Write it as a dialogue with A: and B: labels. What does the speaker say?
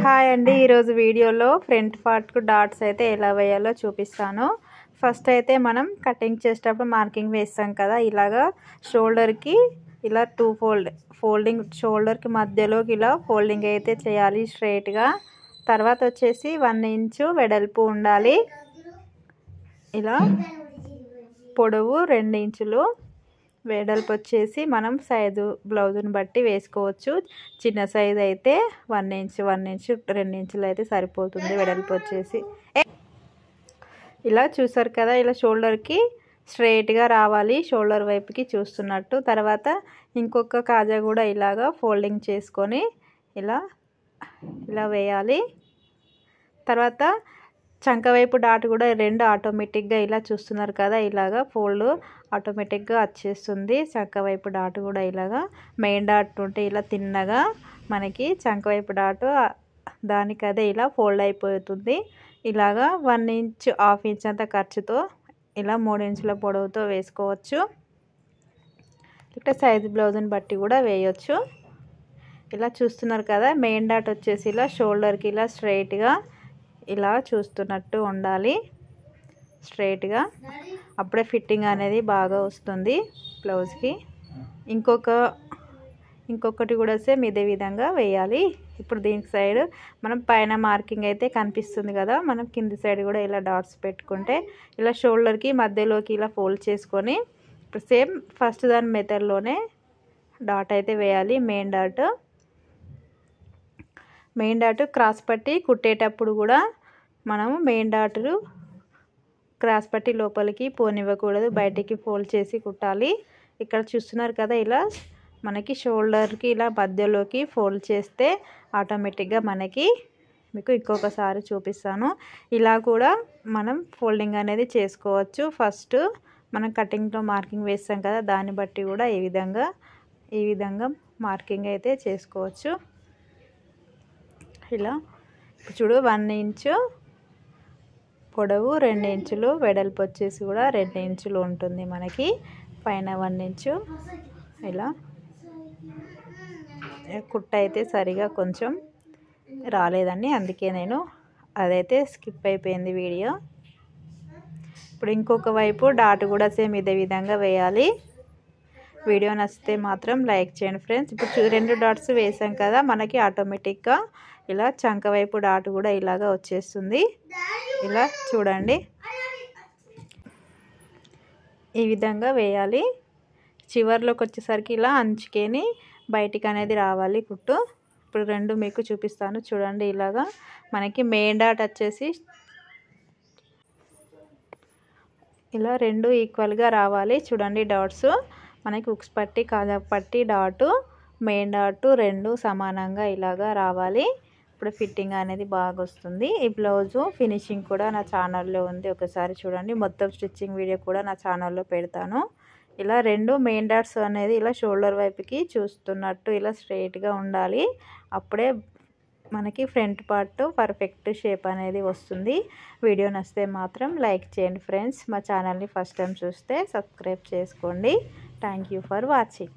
A: Hi అండి, ఈరోజు వీడియోలో ఫ్రంట్ పార్ట్కు డాట్స్ అయితే ఎలా వేయాలో చూపిస్తాను. ఫస్ట్ అయితే మనం కటింగ్ చేసేటప్పుడు మార్కింగ్ వేస్తాం కదా, ఇలాగా షోల్డర్కి ఇలా ఫోల్డింగ్ షోల్డర్కి మధ్యలోకి ఇలా ఫోల్డింగ్ అయితే చేయాలి స్ట్రైట్గా. తర్వాత వచ్చేసి 1 ఇంచు వెడల్పు ఉండాలి. ఇలా పొడవు 2 ఇంచులు, వెడల్పు వచ్చేసి మనం సైజు బ్లౌజుని బట్టి వేసుకోవచ్చు. చిన్న సైజు అయితే 1 ఇంచు 2 ఇంచులు అయితే సరిపోతుంది. వెడల్పు వచ్చేసి ఇలా చూసారు కదా, ఇలా షోల్డర్కి స్ట్రైట్గా రావాలి, షోల్డర్ వైపుకి చూస్తున్నట్టు. తర్వాత ఇంకొక కాజా కూడా ఇలాగా ఫోల్డింగ్ చేసుకొని ఇలా వేయాలి. తర్వాత చంక వైపు డాట్ కూడా 2 ఆటోమేటిక్గా ఇలా చూస్తున్నారు కదా, ఇలాగా ఫోల్డ్ ఆటోమేటిక్గా వచ్చేస్తుంది. చంక వైపు డాట్ కూడా ఇలాగా మెయిన్ డాట్ ఉంటే ఇలా తిన్నగా మనకి చంక వైపు డాట్ దానికదే ఇలా ఫోల్డ్ అయిపోతుంది. ఇలాగా 1 ఇంచ్ 1/2 ఇంచ్ అంత ఖర్చుతో ఇలా 3 ఇంచుల పొడవుతో వేసుకోవచ్చు. ఇక్కడ సైజు బ్లౌజ్ని బట్టి కూడా వేయచ్చు. ఇలా చూస్తున్నారు కదా, మెయిన్ డాట్ వచ్చేసి ఇలా షోల్డర్కి ఇలా స్ట్రైట్గా ఇలా చూస్తున్నట్టు ఉండాలి, స్ట్రైట్గా. అప్పుడే ఫిట్టింగ్ అనేది బాగా వస్తుంది బ్లౌజ్కి. ఇంకొకటి కూడా సేమ్ ఇదే విధంగా వేయాలి. ఇప్పుడు దీనికి సైడ్ మనం పైన మార్కింగ్ అయితే కనిపిస్తుంది కదా, మనం కింది సైడ్ కూడా ఇలా డాట్స్ పెట్టుకుంటే ఇలా షోల్డర్కి మధ్యలోకి ఇలా ఫోల్డ్ చేసుకొని ఇప్పుడు సేమ్ ఫస్ట్ దాని మెథడ్లోనే డాట్ అయితే వేయాలి. మెయిన్ డాట్ క్రాస్ పట్టి కుట్టేటప్పుడు కూడా మనము మెయిన్ డాట్ క్రాస్ పట్టి లోపలికి పోనివ్వకూడదు, బయటికి ఫోల్డ్ చేసి కుట్టాలి. ఇక్కడ చూస్తున్నారు కదా, ఇలా మనకి షోల్డర్కి ఇలా మధ్యలోకి ఫోల్డ్ చేస్తే ఆటోమేటిక్గా మీకు ఇంకొకసారి చూపిస్తాను. ఇలా కూడా మనం ఫోల్డింగ్ అనేది చేసుకోవచ్చు. ఫస్ట్ మనం కటింగ్లో మార్కింగ్ వేస్తాం కదా, దాన్ని బట్టి కూడా ఈ విధంగా మార్కింగ్ అయితే చేసుకోవచ్చు. ఇలా చూడు, 1 ఇంచు పొడవు 2 ఇంచులు, వెడల్పు వచ్చేసి కూడా 2 ఇంచులు ఉంటుంది మనకి. పైన 1 ఇంచు ఇలా కుట్ట అయితే సరిగా కొంచెం రాలేదండి, అందుకే నేను అదైతే స్కిప్ అయిపోయింది వీడియో. ఇప్పుడు ఇంకొక వైపు డాట్ కూడా సేమ్ ఇదే విధంగా వేయాలి. వీడియో నచ్చితే మాత్రం లైక్ చేయండి ఫ్రెండ్స్. ఇప్పుడు 2 డాట్స్ వేసాం కదా, మనకి ఆటోమేటిక్గా ఇలా చంక వైపు డాట్ కూడా ఇలాగా వచ్చేస్తుంది. ఇలా చూడండి, ఈ విధంగా వేయాలి. చివర్లోకి వచ్చేసరికి ఇలా అంచుకేని బయటికి అనేది రావాలి కుట్టు. ఇప్పుడు 2 మీకు చూపిస్తాను చూడండి. ఇలాగా మనకి మెయిన్ డాట్ వచ్చేసి ఇలా 2 ఈక్వల్గా రావాలి. చూడండి, డాట్స్ మనకి ఉక్స్ పట్టి కాజా పట్టి డాటు మెయిన్ డాటు 2 సమానంగా ఇలాగా రావాలి. ఇప్పుడు ఫిట్టింగ్ అనేది బాగా వస్తుంది. ఈ బ్లౌజు ఫినిషింగ్ కూడా నా ఛానల్లో ఉంది, ఒకసారి చూడండి. మొత్తం స్టిచ్చింగ్ వీడియో కూడా నా ఛానల్లో పెడతాను. ఇలా 2 మెయిన్ డాట్స్ అనేది ఇలా షోల్డర్ వైపుకి చూస్తున్నట్టు ఇలా స్ట్రైట్గా ఉండాలి. అప్పుడే మనకి ఫ్రంట్ పార్ట్ పర్ఫెక్ట్ షేప్ అనేది వస్తుంది. వీడియో నచ్చితే మాత్రం లైక్ చేయండి ఫ్రెండ్స్. మా ఛానల్ని ఫస్ట్ టైం చూస్తే సబ్స్క్రైబ్ చేసుకోండి. Thank you for watching.